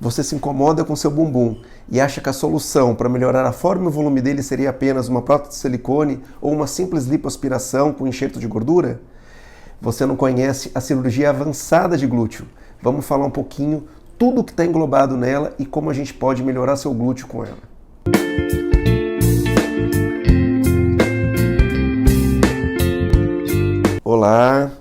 Você se incomoda com seu bumbum e acha que a solução para melhorar a forma e o volume dele seria apenas uma prótese de silicone ou uma simples lipoaspiração com enxerto de gordura? Você não conhece a cirurgia avançada de glúteo. Vamos falar um pouquinho tudo o que está englobado nela e como a gente pode melhorar seu glúteo com ela. Olá,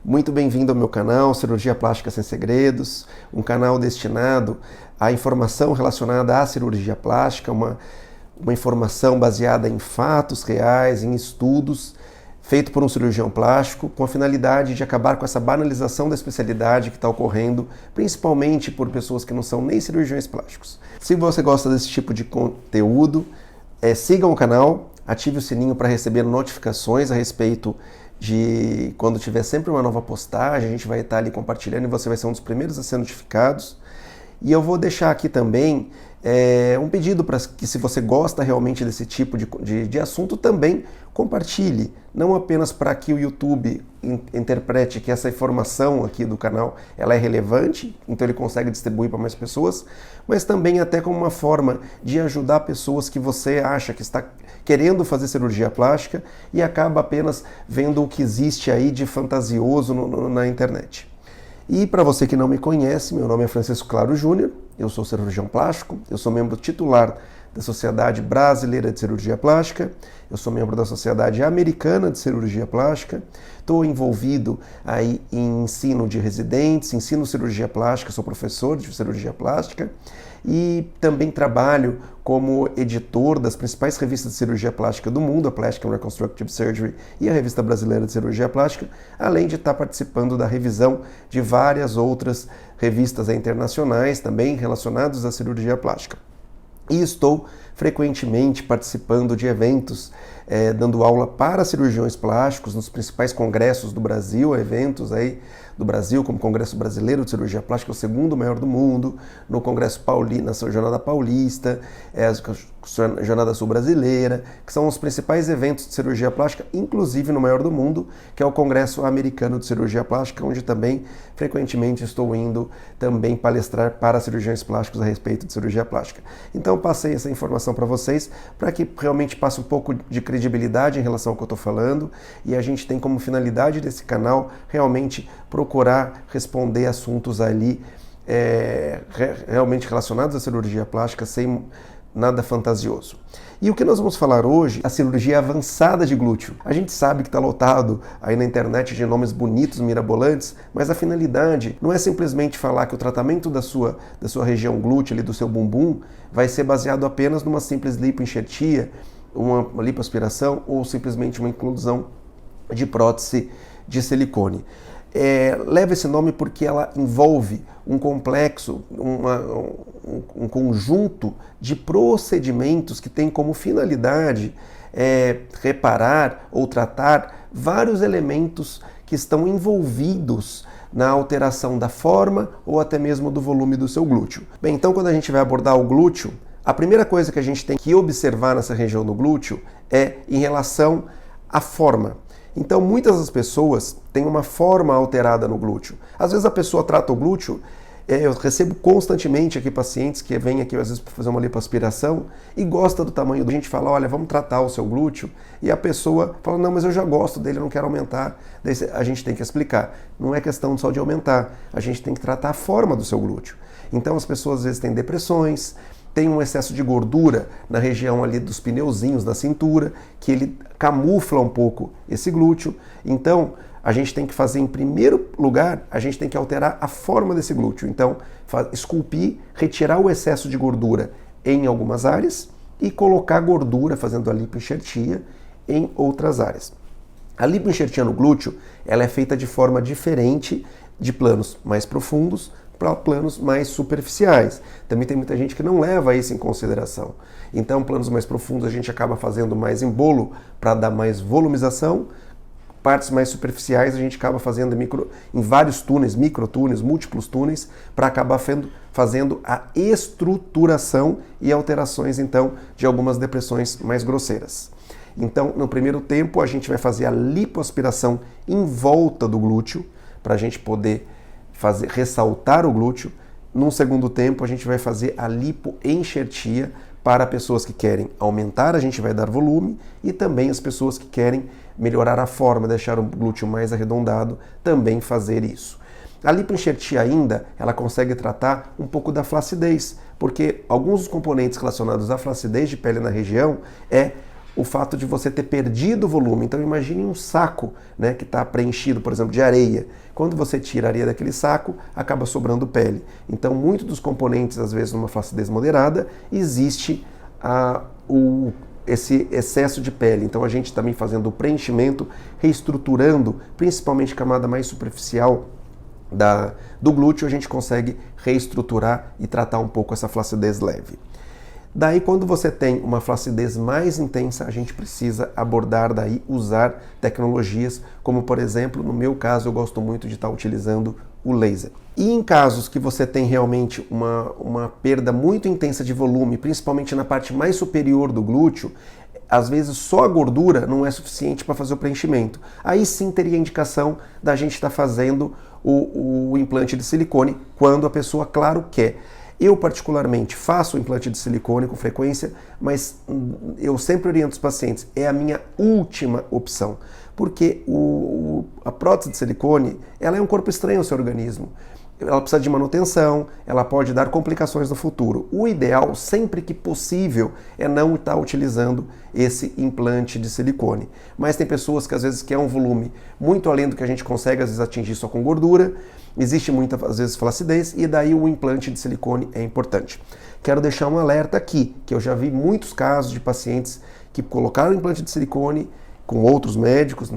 muito bem-vindo ao meu canal Cirurgia Plástica Sem Segredos, um canal destinado à informação relacionada à cirurgia plástica, uma informação baseada em fatos reais, em estudos, feito por um cirurgião plástico, com a finalidade de acabar com essa banalização da especialidade que está ocorrendo, principalmente por pessoas que não são nem cirurgiões plásticos. Se você gosta desse tipo de conteúdo, sigam o canal, ative o sininho para receber notificações a respeito de quando tiver sempre uma nova postagem, a gente vai estar ali compartilhando e você vai ser um dos primeiros a ser notificados. E eu vou deixar aqui também um pedido para que, se você gosta realmente desse tipo de assunto, também compartilhe, não apenas para que o YouTube interprete que essa informação aqui do canal ela é relevante, então ele consegue distribuir para mais pessoas, mas também até como uma forma de ajudar pessoas que você acha que está querendo fazer cirurgia plástica e acaba apenas vendo o que existe aí de fantasioso na internet. E para você que não me conhece, meu nome é Francisco Claro Júnior, eu sou cirurgião plástico, eu sou membro titular da Sociedade Brasileira de Cirurgia Plástica, eu sou membro da Sociedade Americana de Cirurgia Plástica, estou envolvido aí em ensino de residentes, ensino cirurgia plástica, sou professor de cirurgia plástica e também trabalho como editor das principais revistas de cirurgia plástica do mundo, a Plastic and Reconstructive Surgery e a Revista Brasileira de Cirurgia Plástica, além de estar participando da revisão de várias outras revistas internacionais também relacionadas à cirurgia plástica. E estou frequentemente participando de eventos, dando aula para cirurgiões plásticos nos principais congressos do Brasil, eventos aí do Brasil, como o Congresso Brasileiro de Cirurgia Plástica, o segundo maior do mundo, no Congresso Paulista, na Jornada Paulista, a Jornada Sul Brasileira, que são os principais eventos de cirurgia plástica, inclusive no maior do mundo, que é o Congresso Americano de Cirurgia Plástica, onde também frequentemente estou indo também palestrar para cirurgiões plásticos a respeito de cirurgia plástica. Então passei essa informação para vocês, para que realmente passe um pouco de credibilidade em relação ao que eu estou falando, e a gente tem como finalidade desse canal realmente procurar responder assuntos ali realmente relacionados à cirurgia plástica sem nada fantasioso. E o que nós vamos falar hoje? A cirurgia avançada de glúteo. A gente sabe que está lotado aí na internet de nomes bonitos, mirabolantes, mas a finalidade não é simplesmente falar que o tratamento da sua região glútea, ali do seu bumbum, vai ser baseado apenas numa simples lipoenxertia, uma lipoaspiração ou simplesmente uma inclusão de prótese de silicone. Leva esse nome porque ela envolve um complexo, um conjunto de procedimentos que tem como finalidade reparar ou tratar vários elementos que estão envolvidos na alteração da forma ou até mesmo do volume do seu glúteo. Bem, então quando a gente vai abordar o glúteo, a primeira coisa que a gente tem que observar nessa região do glúteo é em relação à forma. Então, muitas das pessoas têm uma forma alterada no glúteo. Às vezes a pessoa trata o glúteo, eu recebo constantemente aqui pacientes que vêm aqui às vezes para fazer uma lipoaspiração e gosta do tamanho do... A gente fala, olha, vamos tratar o seu glúteo, e a pessoa fala, não, mas eu já gosto dele, eu não quero aumentar. Daí a gente tem que explicar, não é questão só de aumentar, a gente tem que tratar a forma do seu glúteo. Então as pessoas às vezes têm depressões, tem um excesso de gordura na região ali dos pneuzinhos da cintura, que ele camufla um pouco esse glúteo. Então, a gente tem que fazer, em primeiro lugar, a gente tem que alterar a forma desse glúteo. Então, esculpir, retirar o excesso de gordura em algumas áreas e colocar gordura, fazendo a lipoenxertia, em outras áreas. A lipoenxertia no glúteo, ela é feita de forma diferente de planos mais profundos para planos mais superficiais. Também tem muita gente que não leva isso em consideração. Então, planos mais profundos a gente acaba fazendo mais em bolo para dar mais volumização. Partes mais superficiais a gente acaba fazendo em vários túneis, microtúneis, múltiplos túneis, para acabar fazendo a estruturação e alterações, então, de algumas depressões mais grosseiras. Então, no primeiro tempo, a gente vai fazer a lipoaspiração em volta do glúteo, para a gente poder ressaltar o glúteo. num segundo tempo, a gente vai fazer a lipoenxertia para pessoas que querem aumentar, a gente vai dar volume, e também as pessoas que querem melhorar a forma, deixar o glúteo mais arredondado, também fazer isso. A lipoenxertia ainda, ela consegue tratar um pouco da flacidez, porque alguns dos componentes relacionados à flacidez de pele na região é o fato de você ter perdido volume. Então imagine um saco, né, que está preenchido, por exemplo, de areia. Quando você tira a areia daquele saco, acaba sobrando pele. Então muitos dos componentes, às vezes numa flacidez moderada, existe esse excesso de pele. Então a gente também fazendo o preenchimento, reestruturando, principalmente a camada mais superficial do glúteo, a gente consegue reestruturar e tratar um pouco essa flacidez leve. Daí, quando você tem uma flacidez mais intensa, a gente precisa abordar daí, usar tecnologias, como por exemplo, no meu caso, eu gosto muito de estar utilizando o laser. E em casos que você tem realmente uma perda muito intensa de volume, principalmente na parte mais superior do glúteo, às vezes só a gordura não é suficiente para fazer o preenchimento. Aí sim teria indicação da gente estar fazendo o implante de silicone, quando a pessoa, claro, quer. Eu, particularmente, faço o implante de silicone com frequência, mas eu sempre oriento os pacientes, é a minha última opção, porque a prótese de silicone, ela é um corpo estranho ao seu organismo. Ela precisa de manutenção, ela pode dar complicações no futuro. O ideal, sempre que possível, é não estar utilizando esse implante de silicone. Mas tem pessoas que às vezes querem um volume muito além do que a gente consegue às vezes atingir só com gordura, existe muitas às vezes flacidez, e daí o implante de silicone é importante. Quero deixar um alerta aqui, que eu já vi muitos casos de pacientes que colocaram o implante de silicone com outros médicos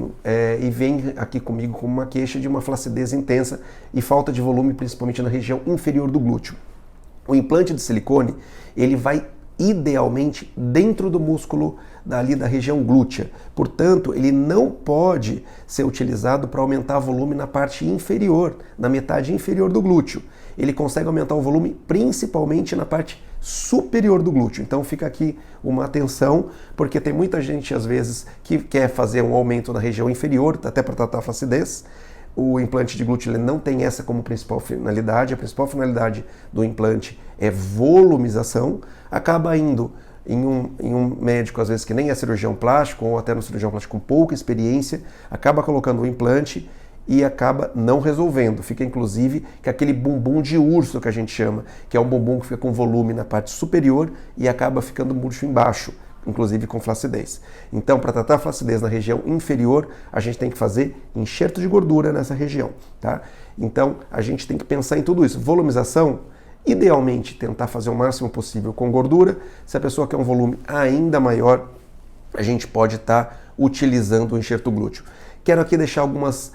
e vem aqui comigo com uma queixa de uma flacidez intensa e falta de volume, principalmente na região inferior do glúteo. O implante de silicone, ele vai idealmente dentro do músculo dali da região glútea. Portanto, ele não pode ser utilizado para aumentar o volume na parte inferior, na metade inferior do glúteo. Ele consegue aumentar o volume principalmente na parte superior do glúteo. Então fica aqui uma atenção, porque tem muita gente às vezes que quer fazer um aumento na região inferior, até para tratar a flacidez. O implante de glúteo ele não tem essa como principal finalidade. A principal finalidade do implante é volumização. Acaba indo em um médico, às vezes, que nem é cirurgião plástico, ou até no cirurgião plástico com pouca experiência, acaba colocando o implante e acaba não resolvendo. Fica, inclusive, que aquele bumbum de urso que a gente chama, que é um bumbum que fica com volume na parte superior e acaba ficando murcho embaixo, inclusive com flacidez. Então, para tratar a flacidez na região inferior, a gente tem que fazer enxerto de gordura nessa região, tá? Então, a gente tem que pensar em tudo isso. Volumização, idealmente, tentar fazer o máximo possível com gordura. Se a pessoa quer um volume ainda maior, a gente pode estar utilizando o enxerto glúteo. Quero aqui deixar algumas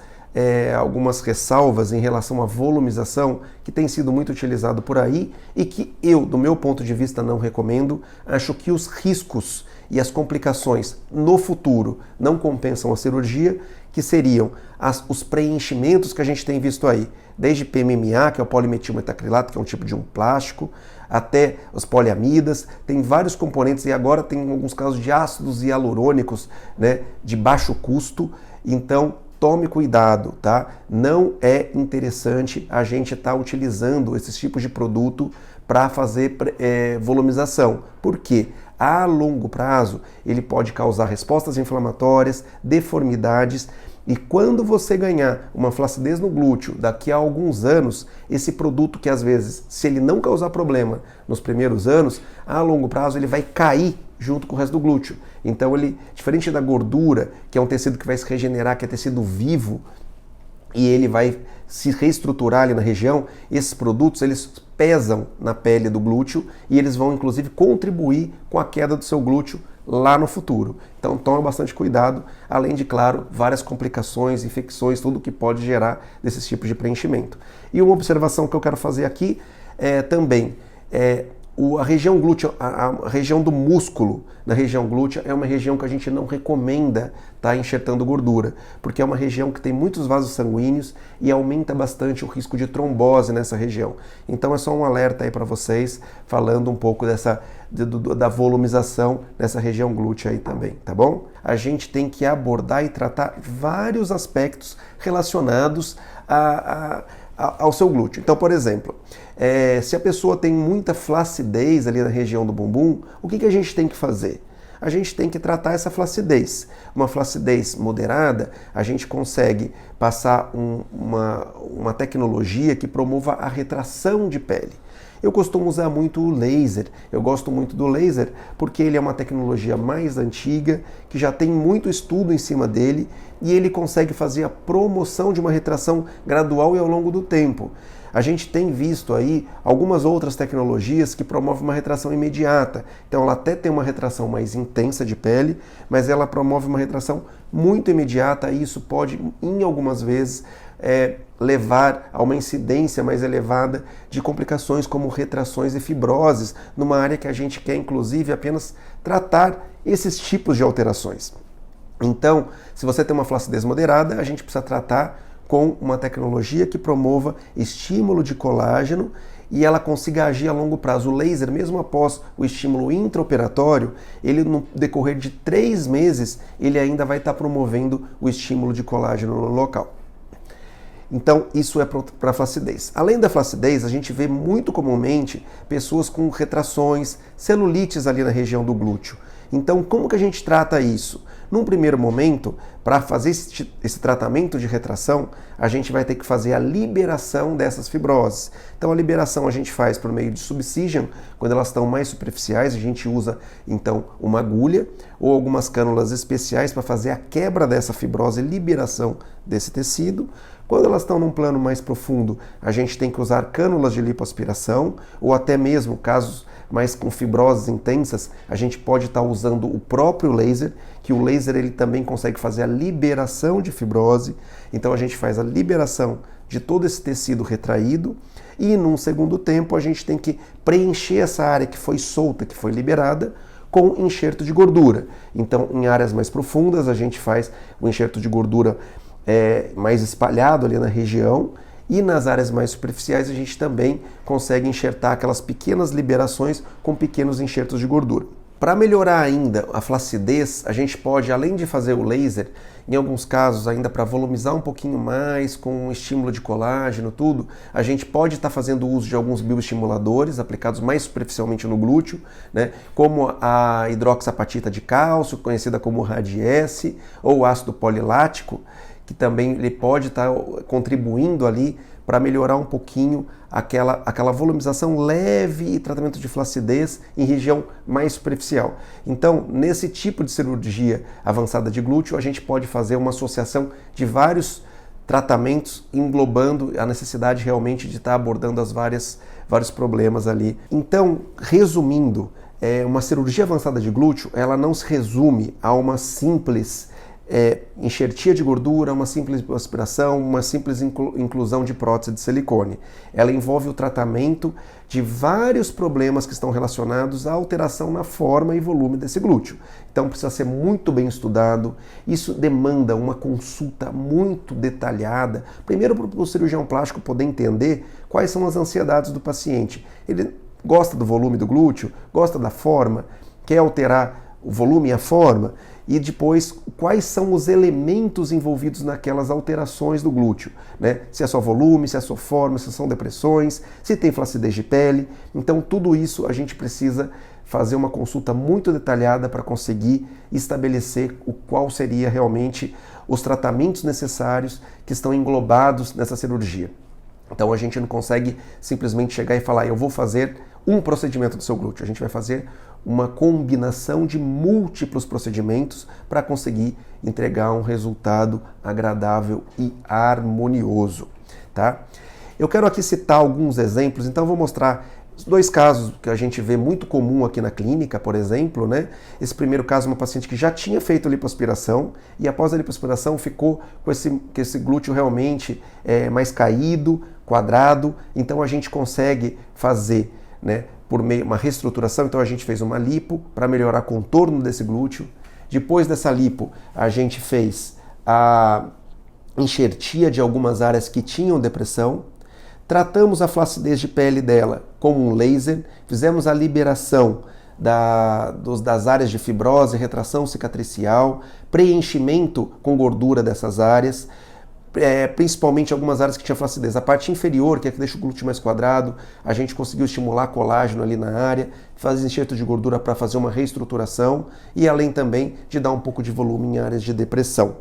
ressalvas em relação à volumização, que tem sido muito utilizado por aí e que eu, do meu ponto de vista, não recomendo. Acho que os riscos e as complicações no futuro não compensam a cirurgia, que seriam os preenchimentos que a gente tem visto aí, desde PMMA, que é o polimetilmetacrilato, que é um tipo de um plástico, até os poliamidas. Tem vários componentes e agora tem alguns casos de ácidos hialurônicos, né, de baixo custo. Então, tome cuidado, tá? Não é interessante a gente estar utilizando esses tipos de produto para fazer volumização. Por quê? A longo prazo, ele pode causar respostas inflamatórias, deformidades, e quando você ganhar uma flacidez no glúteo daqui a alguns anos, esse produto que às vezes, se ele não causar problema nos primeiros anos, a longo prazo ele vai cair junto com o resto do glúteo. Então ele, diferente da gordura, que é um tecido que vai se regenerar, que é tecido vivo, e ele vai se reestruturar ali na região, esses produtos eles pesam na pele do glúteo e eles vão inclusive contribuir com a queda do seu glúteo lá no futuro. Então tome bastante cuidado, além de, claro, várias complicações, infecções, tudo que pode gerar desses tipos de preenchimento. E uma observação que eu quero fazer aqui também a região glútea, a região do músculo na região glútea é uma região que a gente não recomenda estar enxertando gordura, porque é uma região que tem muitos vasos sanguíneos e aumenta bastante o risco de trombose nessa região. Então é só um alerta aí para vocês, falando um pouco da volumização nessa região glútea aí também, tá bom? A gente tem que abordar e tratar vários aspectos relacionados ao seu glúteo. Então, por exemplo, se a pessoa tem muita flacidez ali na região do bumbum, o que a gente tem que fazer? A gente tem que tratar essa flacidez. Uma flacidez moderada, a gente consegue passar uma tecnologia que promova a retração de pele. Eu costumo usar muito o laser, eu gosto muito do laser porque ele é uma tecnologia mais antiga, que já tem muito estudo em cima dele e ele consegue fazer a promoção de uma retração gradual e ao longo do tempo. A gente tem visto aí algumas outras tecnologias que promovem uma retração imediata. Então ela até tem uma retração mais intensa de pele, mas ela promove uma retração muito imediata e isso pode, em algumas vezes, levar a uma incidência mais elevada de complicações como retrações e fibroses, numa área que a gente quer, inclusive, apenas tratar esses tipos de alterações. Então, se você tem uma flacidez moderada, a gente precisa tratar com uma tecnologia que promova estímulo de colágeno e ela consiga agir a longo prazo. O laser, mesmo após o estímulo intraoperatório, ele no decorrer de 3 meses, ele ainda vai estar promovendo o estímulo de colágeno no local. Então, isso é para a flacidez. Além da flacidez, a gente vê muito comumente pessoas com retrações, celulites ali na região do glúteo. Então, como que a gente trata isso? Num primeiro momento, para fazer esse tratamento de retração, a gente vai ter que fazer a liberação dessas fibroses. Então, a liberação a gente faz por meio de subcision, quando elas estão mais superficiais, a gente usa, então, uma agulha ou algumas cânulas especiais para fazer a quebra dessa fibrose e liberação desse tecido. Quando elas estão num plano mais profundo, a gente tem que usar cânulas de lipoaspiração ou até mesmo, casos mais com fibroses intensas, a gente pode estar usando o próprio laser, que o laser ele também consegue fazer a liberação de fibrose. Então a gente faz a liberação de todo esse tecido retraído e num segundo tempo a gente tem que preencher essa área que foi solta, que foi liberada, com enxerto de gordura. Então em áreas mais profundas a gente faz o enxerto de gordura mais espalhado ali na região e nas áreas mais superficiais a gente também consegue enxertar aquelas pequenas liberações com pequenos enxertos de gordura. Para melhorar ainda a flacidez, a gente pode, além de fazer o laser, em alguns casos ainda para volumizar um pouquinho mais, com estímulo de colágeno, tudo, a gente pode estar fazendo uso de alguns bioestimuladores aplicados mais superficialmente no glúteo, né, como a hidroxapatita de cálcio, conhecida como Radiesse, ou o ácido polilático, que também ele pode estar contribuindo ali para melhorar um pouquinho aquela volumização leve e tratamento de flacidez em região mais superficial. Então, nesse tipo de cirurgia avançada de glúteo, a gente pode fazer uma associação de vários tratamentos, englobando a necessidade realmente de estar abordando vários problemas ali. Então, resumindo, uma cirurgia avançada de glúteo, ela não se resume a uma simples enxertia de gordura, uma simples aspiração, uma simples inclusão de prótese de silicone. Ela envolve o tratamento de vários problemas que estão relacionados à alteração na forma e volume desse glúteo. Então precisa ser muito bem estudado, isso demanda uma consulta muito detalhada, primeiro para o cirurgião plástico poder entender quais são as ansiedades do paciente. Ele gosta do volume do glúteo, gosta da forma, quer alterar o volume e a forma, e depois quais são os elementos envolvidos naquelas alterações do glúteo, né? Se é só volume, se é só forma, se são depressões, se tem flacidez de pele. Então tudo isso a gente precisa fazer uma consulta muito detalhada para conseguir estabelecer qual seria realmente os tratamentos necessários que estão englobados nessa cirurgia. Então a gente não consegue simplesmente chegar e falar, eu vou fazer um procedimento do seu glúteo. A gente vai fazer uma combinação de múltiplos procedimentos para conseguir entregar um resultado agradável e harmonioso, tá? Eu quero aqui citar alguns exemplos, então eu vou mostrar 2 casos que a gente vê muito comum aqui na clínica, por exemplo, né? Esse primeiro caso é uma paciente que já tinha feito lipoaspiração e após a lipoaspiração ficou com esse glúteo realmente mais caído, quadrado, então a gente consegue fazer, né, por meio uma reestruturação, então a gente fez uma lipo para melhorar o contorno desse glúteo. Depois dessa lipo, a gente fez a enxertia de algumas áreas que tinham depressão, tratamos a flacidez de pele dela com um laser, fizemos a liberação das áreas de fibrose, retração cicatricial, preenchimento com gordura dessas áreas, principalmente algumas áreas que tinham flacidez. A parte inferior, que é que deixa o glúteo mais quadrado, a gente conseguiu estimular colágeno ali na área, fazer enxerto de gordura para fazer uma reestruturação e além também de dar um pouco de volume em áreas de depressão,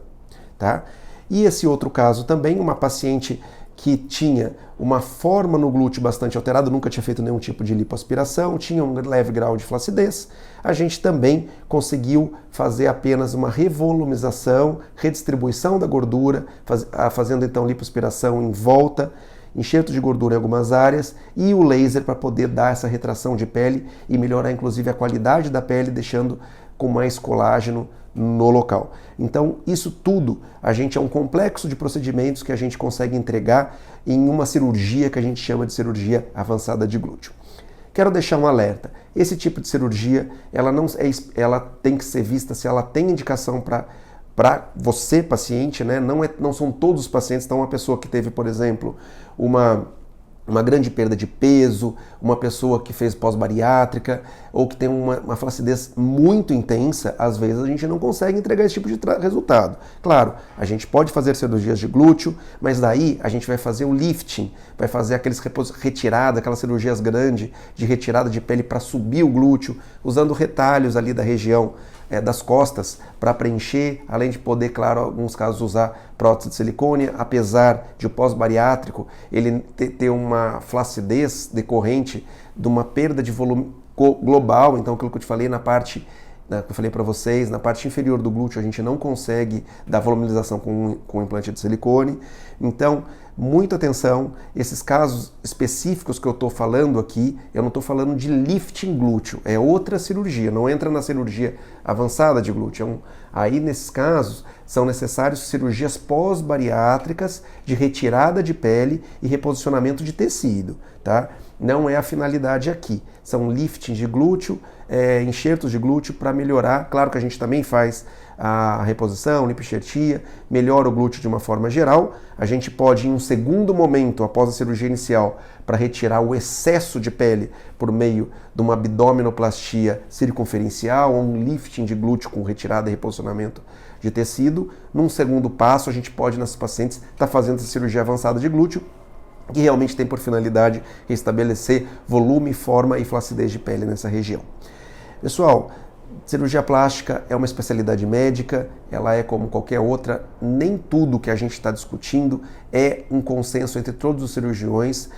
tá? E esse outro caso também, uma paciente que tinha uma forma no glúteo bastante alterada, nunca tinha feito nenhum tipo de lipoaspiração, tinha um leve grau de flacidez, a gente também conseguiu fazer apenas uma revolumização, redistribuição da gordura, fazendo então lipoaspiração em volta, enxerto de gordura em algumas áreas e o laser para poder dar essa retração de pele e melhorar inclusive a qualidade da pele, deixando com mais colágeno no local. Então, isso tudo, a gente é um complexo de procedimentos que a gente consegue entregar em uma cirurgia que a gente chama de cirurgia avançada de glúteo. Quero deixar um alerta. Esse tipo de cirurgia, ela tem que ser vista se ela tem indicação para você, paciente, né? Não são todos os pacientes. Então, uma pessoa que teve, por exemplo, uma grande perda de peso, uma pessoa que fez pós-bariátrica ou que tem uma flacidez muito intensa, às vezes a gente não consegue entregar esse tipo de resultado. Claro, a gente pode fazer cirurgias de glúteo, mas daí a gente vai fazer o lifting, vai fazer aquelas cirurgias grandes de retirada de pele para subir o glúteo, usando retalhos ali da região das costas para preencher, além de poder, claro, em alguns casos usar prótese de silicone, apesar de o pós-bariátrico ele ter uma flacidez decorrente de uma perda de volume global. Então, aquilo que eu te falei que eu falei para vocês, na parte inferior do glúteo a gente não consegue dar volumização com implante de silicone. Então, muita atenção, esses casos específicos que eu estou falando aqui, eu não estou falando de lifting glúteo, é outra cirurgia, não entra na cirurgia avançada de glúteo. Aí, nesses casos, são necessárias cirurgias pós-bariátricas de retirada de pele e reposicionamento de tecido, tá? Não é a finalidade aqui. São liftings de glúteo, enxertos de glúteo para melhorar. Claro que a gente também faz a reposição, lipoenxertia, melhora o glúteo de uma forma geral. A gente pode, em um segundo momento, após a cirurgia inicial, para retirar o excesso de pele por meio de uma abdominoplastia circunferencial ou um lifting de glúteo com retirada e reposicionamento de tecido. Num segundo passo, a gente pode, nesses pacientes, estar fazendo essa cirurgia avançada de glúteo, que realmente tem por finalidade restabelecer volume, forma e flacidez de pele nessa região. Pessoal, cirurgia plástica é uma especialidade médica, ela é como qualquer outra, nem tudo que a gente está discutindo é um consenso entre todos os cirurgiões.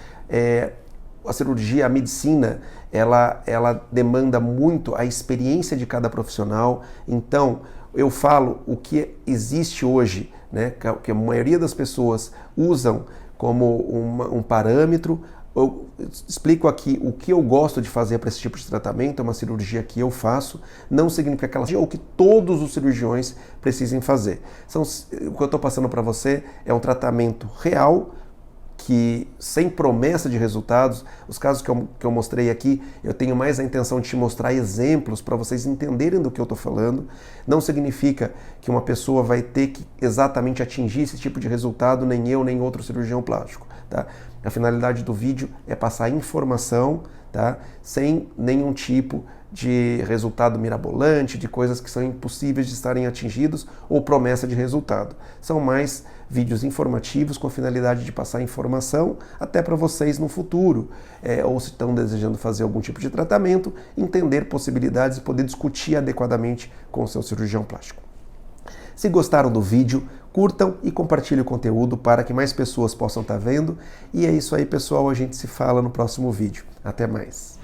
A cirurgia, a medicina, ela demanda muito a experiência de cada profissional. Então, eu falo o que existe hoje, né, que a maioria das pessoas usam como um parâmetro. Eu explico aqui o que eu gosto de fazer para esse tipo de tratamento, é uma cirurgia que eu faço, não significa que ou que todos os cirurgiões precisem fazer. O que eu estou passando para você é um tratamento real, que sem promessa de resultados. Os casos que eu mostrei aqui, eu tenho mais a intenção de te mostrar exemplos para vocês entenderem do que eu estou falando. Não significa que uma pessoa vai ter que exatamente atingir esse tipo de resultado, nem eu, nem outro cirurgião plástico, tá? A finalidade do vídeo é passar informação, tá? Sem nenhum tipo de resultado mirabolante, de coisas que são impossíveis de estarem atingidos ou promessa de resultado. São mais vídeos informativos com a finalidade de passar informação até para vocês no futuro, ou se estão desejando fazer algum tipo de tratamento, entender possibilidades e poder discutir adequadamente com o seu cirurgião plástico. Se gostaram do vídeo, curtam e compartilhem o conteúdo para que mais pessoas possam estar vendo. E é isso aí, pessoal. A gente se fala no próximo vídeo. Até mais.